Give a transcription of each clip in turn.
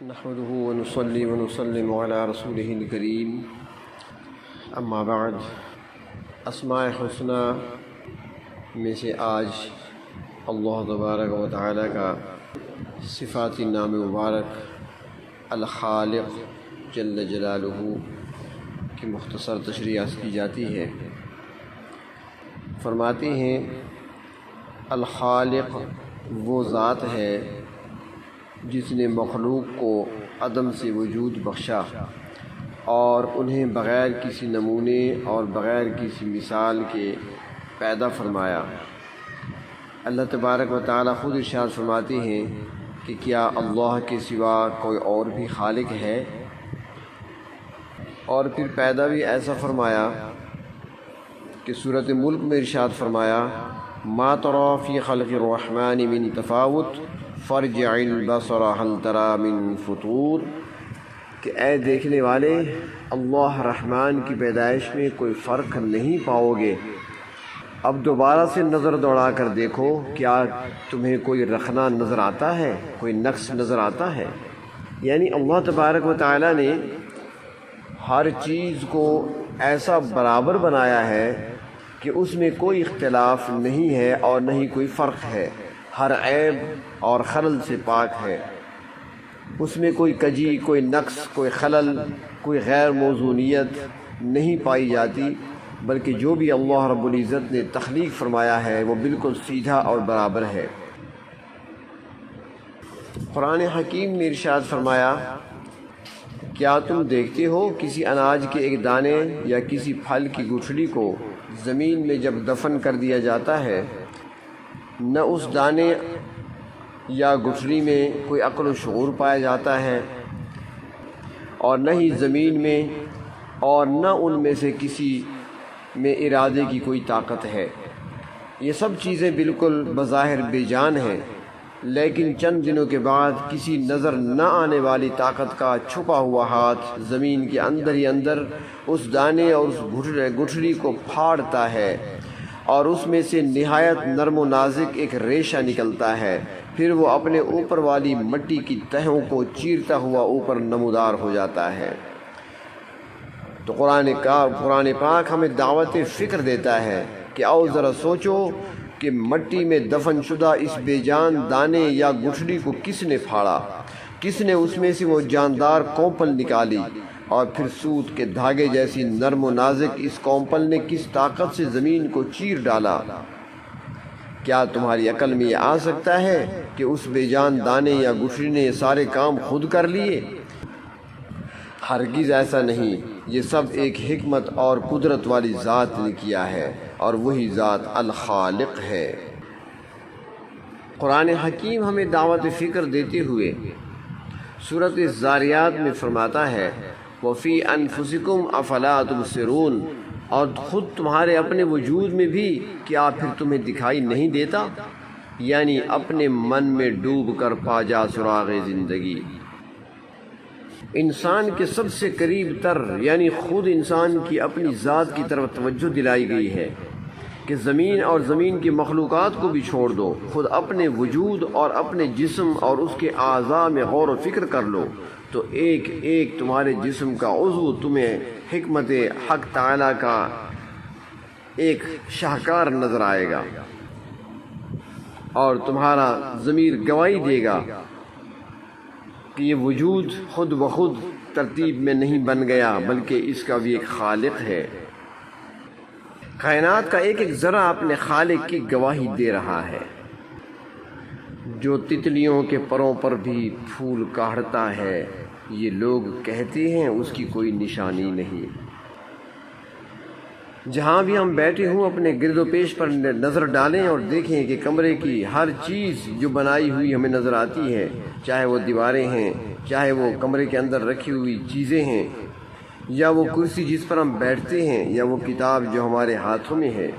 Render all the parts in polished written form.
نحمده ونصلي ونسلم على رسوله الكريم اما بعد اسماء حسنى میں سے آج اللہ تبارک و تعالی کا صفاتی نام مبارک الخالق جل جلالہ کی مختصر تشریح کی جاتی ہے۔ فرماتے ہیں الخالق وہ ذات ہے جس نے مخلوق کو عدم سے وجود بخشا اور انہیں بغیر کسی نمونے اور بغیر کسی مثال کے پیدا فرمایا۔ اللہ تبارک و تعالی خود ارشاد فرماتے ہیں کہ کیا اللہ کے سوا کوئی اور بھی خالق ہے؟ اور پھر پیدا بھی ایسا فرمایا کہ سورۃ ملک میں ارشاد فرمایا ما تری فی خلق الرحمن من تفاوت فرجع البصر هل تری من فطور، کہ اے دیکھنے والے اللہ رحمان کی پیدائش میں کوئی فرق نہیں پاؤ گے، اب دوبارہ سے نظر دوڑا کر دیکھو کیا تمہیں کوئی رخنا نظر آتا ہے، کوئی نقص نظر آتا ہے۔ یعنی اللہ تبارک و تعالی نے ہر چیز کو ایسا برابر بنایا ہے کہ اس میں کوئی اختلاف نہیں ہے اور نہ ہی کوئی فرق ہے، ہر عیب اور خلل سے پاک ہے، اس میں کوئی کجی، کوئی نقص، کوئی خلل، کوئی غیر موزونیت نہیں پائی جاتی، بلکہ جو بھی اللہ رب العزت نے تخلیق فرمایا ہے وہ بالکل سیدھا اور برابر ہے۔ قرآن حکیم میں ارشاد فرمایا کیا تم دیکھتے ہو کسی اناج کے ایک دانے یا کسی پھل کی گٹھلی کو زمین میں جب دفن کر دیا جاتا ہے، نہ اس دانے یا گٹھلی میں کوئی عقل و شعور پایا جاتا ہے اور نہ ہی زمین میں اور نہ ان میں سے کسی میں ارادے کی کوئی طاقت ہے۔ یہ سب چیزیں بالکل بظاہر بے جان ہیں، لیکن چند دنوں کے بعد کسی نظر نہ آنے والی طاقت کا چھپا ہوا ہاتھ زمین کے اندر ہی اندر اس دانے اور اس گٹھلی کو پھاڑتا ہے اور اس میں سے نہایت نرم و نازک ایک ریشہ نکلتا ہے، پھر وہ اپنے اوپر والی مٹی کی تہوں کو چیرتا ہوا اوپر نمودار ہو جاتا ہے۔ تو قرآن پاک ہمیں دعوت فکر دیتا ہے کہ آؤ ذرا سوچو کہ مٹی میں دفن شدہ اس بے جان دانے یا گٹھلی کو کس نے پھاڑا، کس نے اس میں سے وہ جاندار کونپل نکالی، اور پھر سوت کے دھاگے جیسی نرم و نازک اس کونپل نے کس طاقت سے زمین کو چیر ڈالا۔ کیا تمہاری عقل میں یہ آ سکتا ہے کہ اس بے جان دانے یا گٹھلی نے یہ سارے کام خود کر لیے؟ ہرگز ایسا نہیں، یہ سب ایک حکمت اور قدرت والی ذات نے کیا ہے، اور وہی ذات الخالق ہے۔ قرآن حکیم ہمیں دعوت فکر دیتے ہوئے سورۃ الذاریات میں فرماتا ہے وَفِي أَنفُسِكُمْ أَفَلَا تُبْصِرُونَ، اور خود تمہارے اپنے وجود میں بھی کیا پھر تمہیں دکھائی نہیں دیتا؟ یعنی اپنے من میں ڈوب کر پا جا سراغ زندگی۔ انسان کے سب سے قریب تر یعنی خود انسان کی اپنی ذات کی طرف توجہ دلائی گئی ہے کہ زمین اور زمین کی مخلوقات کو بھی چھوڑ دو، خود اپنے وجود اور اپنے جسم اور اس کے اعضاء میں غور و فکر کر لو، تو ایک ایک تمہارے جسم کا عضو تمہیں حکمت حق تعالی کا ایک شاہکار نظر آئے گا، اور تمہارا ضمیر گواہی دے گا کہ یہ وجود خود بخود ترتیب میں نہیں بن گیا، بلکہ اس کا بھی ایک خالق ہے۔ کائنات کا ایک ایک ذرہ اپنے خالق کی گواہی دے رہا ہے۔ جو تتلیوں کے پروں پر بھی پھول کاڑھتا ہے، یہ لوگ کہتے ہیں اس کی کوئی نشانی نہیں۔ جہاں بھی ہم بیٹھے ہوں اپنے گرد و پیش پر نظر ڈالیں اور دیکھیں کہ کمرے کی ہر چیز جو بنائی ہوئی ہمیں نظر آتی ہے، چاہے وہ دیواریں ہیں، چاہے وہ کمرے کے اندر رکھی ہوئی چیزیں ہیں، یا وہ کرسی جس پر ہم بیٹھتے ہیں، یا وہ کتاب جو ہمارے ہاتھوں میں ہے،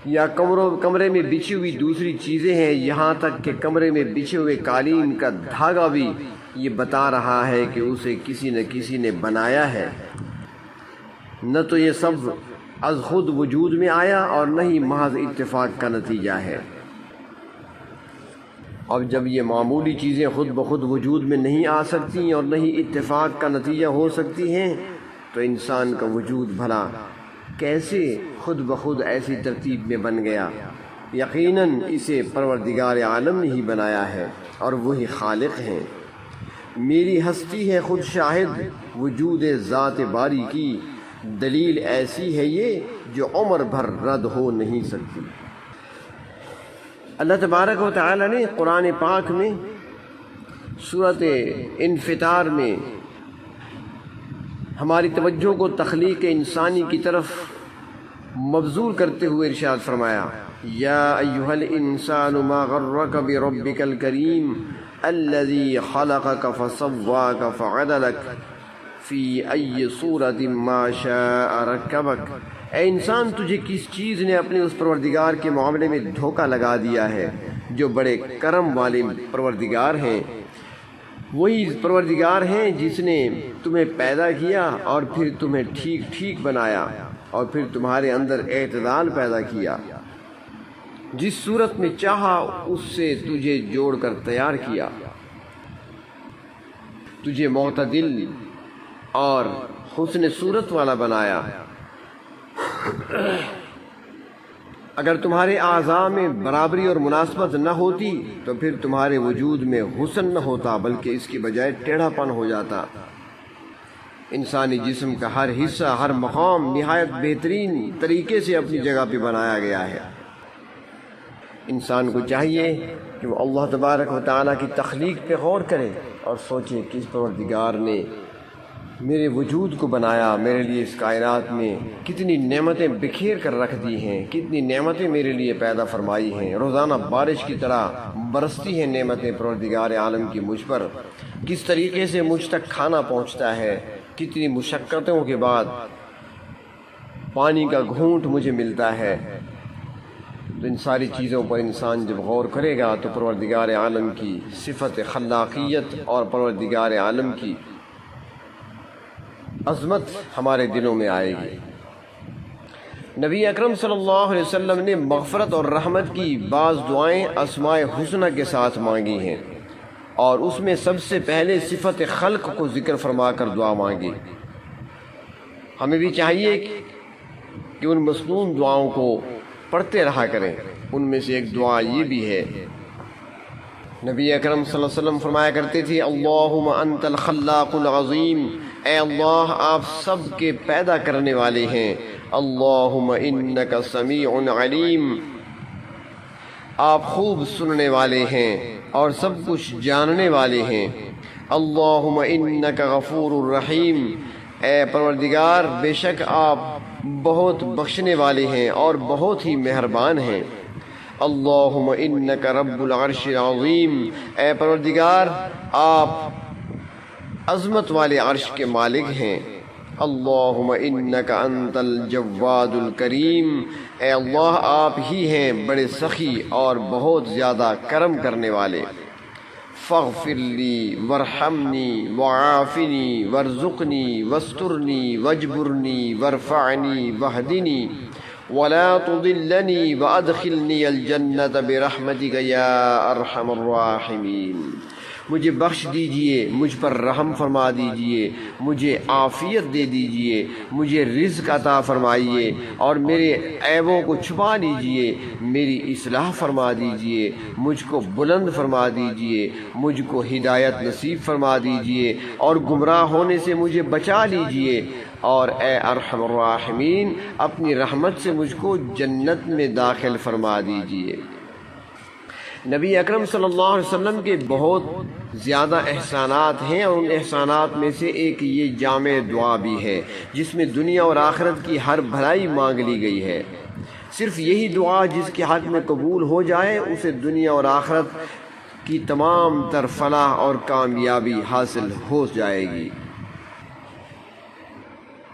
یا کمرے میں بچھی ہوئی دوسری چیزیں ہیں، یہاں تک کہ کمرے میں بچھے ہوئے قالین کا دھاگا بھی یہ بتا رہا ہے کہ اسے کسی نہ کسی نے بنایا ہے۔ نہ تو یہ سب از خود وجود میں آیا اور نہ ہی محض اتفاق کا نتیجہ ہے۔ اور جب یہ معمولی چیزیں خود بخود وجود میں نہیں آ سکتی اور نہیں اتفاق کا نتیجہ ہو سکتی ہیں تو انسان کا وجود بھلا کیسے خود بخود ایسی ترتیب میں بن گیا؟ یقیناً اسے پروردگار عالم نے ہی بنایا ہے اور وہی خالق ہیں۔ میری ہستی ہے خود شاہد وجود ذات باری کی، دلیل ایسی ہے یہ جو عمر بھر رد ہو نہیں سکتی۔ اللہ تبارک و تعالی نے قرآن پاک میں سورۃ انفطار میں ہماری توجہ کو تخلیق انسانی کی طرف مبذول کرتے ہوئے ارشاد فرمایا، یا ایھا الانسان ما غرک بربک الکریم الذی خلقک فسواک فعدلک فی ای صورت ما شاء رکبک۔ اے انسان، تجھے کس چیز نے اپنے اس پروردگار کے معاملے میں دھوکہ لگا دیا ہے جو بڑے کرم والے پروردگار ہیں؟ وہی پروردگار ہیں جس نے تمہیں پیدا کیا اور پھر تمہیں ٹھیک ٹھیک بنایا اور پھر تمہارے اندر اعتدال پیدا کیا، جس صورت میں چاہا اس سے تجھے جوڑ کر تیار کیا، تجھے معتدل اور حسن صورت والا بنایا۔ اگر تمہارے اعضاء میں برابری اور مناسبت نہ ہوتی تو پھر تمہارے وجود میں حسن نہ ہوتا بلکہ اس کی بجائے ٹیڑھا پن ہو جاتا۔ انسانی جسم کا ہر حصہ، ہر مقام نہایت بہترین طریقے سے اپنی جگہ پہ بنایا گیا ہے۔ انسان کو چاہیے کہ وہ اللہ تبارک و تعالیٰ کی تخلیق پہ غور کرے اور سوچے کہ اس پروردگار نے میرے وجود کو بنایا، میرے لیے اس کائنات میں کتنی نعمتیں بکھیر کر رکھ دی ہیں، کتنی نعمتیں میرے لیے پیدا فرمائی ہیں، روزانہ بارش کی طرح برستی ہیں نعمتیں پروردگار عالم کی مجھ پر، کس طریقے سے مجھ تک کھانا پہنچتا ہے، کتنی مشقتوں کے بعد پانی کا گھونٹ مجھے ملتا ہے۔ تو ان ساری چیزوں پر انسان جب غور کرے گا تو پروردگار عالم کی صفت خلاقیت اور پروردگار عالم کی عظمت ہمارے دلوں میں آئے گی۔ نبی اکرم صلی اللہ علیہ وسلم نے مغفرت اور رحمت کی بعض دعائیں اسماء حسنہ کے ساتھ مانگی ہیں اور اس میں سب سے پہلے صفت خلق کو ذکر فرما کر دعا مانگی۔ ہمیں بھی چاہیے کہ ان مسنون دعاؤں کو پڑھتے رہا کریں۔ ان میں سے ایک دعا یہ بھی ہے، نبی اکرم صلی اللہ علیہ وسلم فرمایا کرتے تھے، اللہم انت الخلاق العظیم، اے اللہ آپ سب کے پیدا کرنے والے ہیں، اللہم انک سمیع علیم، آپ خوب سننے والے ہیں اور سب کچھ جاننے والے ہیں، اللہم انک غفور الرحیم، اے پروردگار بے شک آپ بہت بخشنے والے ہیں اور بہت ہی مہربان ہیں، اللہم انک رب العرش العظیم، اے پروردگار آپ عظمت والے عرش کے مالک ہیں، اللہم انک انت الجواد الکریم، اے اللہ آپ ہی ہیں بڑے سخی اور بہت زیادہ کرم کرنے والے، فاغفر لی وارحمنی وعافنی وارزقنی واسترنی واجبرنی وارفعنی واہدنی ولا تضلنی وادخلنی الجنۃ برحمتک یا ارحم الراحمین۔ مجھے بخش دیجئے، مجھ پر رحم فرما دیجئے، مجھے عافیت دے دیجئے، مجھے رزق عطا فرمائیے اور میرے عیبوں کو چھپا لیجئے، میری اصلاح فرما دیجئے، مجھ کو بلند فرما دیجئے، مجھ کو ہدایت نصیب فرما دیجئے اور گمراہ ہونے سے مجھے بچا لیجئے، اور اے ارحم الراحمین اپنی رحمت سے مجھ کو جنت میں داخل فرما دیجئے۔ نبی اکرم صلی اللہ علیہ وسلم کے بہت زیادہ احسانات ہیں اور ان احسانات میں سے ایک یہ جامع دعا بھی ہے جس میں دنیا اور آخرت کی ہر بھلائی مانگ لی گئی ہے۔ صرف یہی دعا جس کے حق میں قبول ہو جائے اسے دنیا اور آخرت کی تمام تر فلاح اور کامیابی حاصل ہو جائے گی۔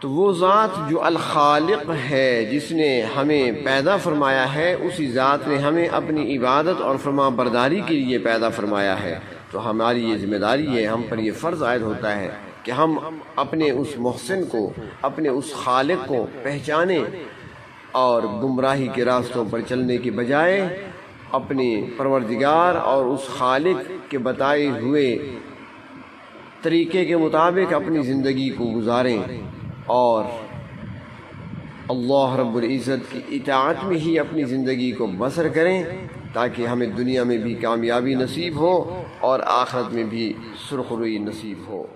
تو وہ ذات جو الخالق ہے، جس نے ہمیں پیدا فرمایا ہے، اسی ذات نے ہمیں اپنی عبادت اور فرما برداری کے لیے پیدا فرمایا ہے، تو ہماری یہ ذمہ داری ہے، ہم پر یہ فرض عائد ہوتا ہے کہ ہم اپنے اس محسن کو، اپنے اس خالق کو پہچانیں اور گمراہی کے راستوں پر چلنے کے بجائے اپنے پروردگار اور اس خالق کے بتائے ہوئے طریقے کے مطابق اپنی زندگی کو گزاریں اور اللہ رب العزت کی اطاعت میں ہی اپنی زندگی کو بسر کریں تاکہ ہمیں دنیا میں بھی کامیابی نصیب ہو اور آخرت میں بھی سرخروئی نصیب ہو۔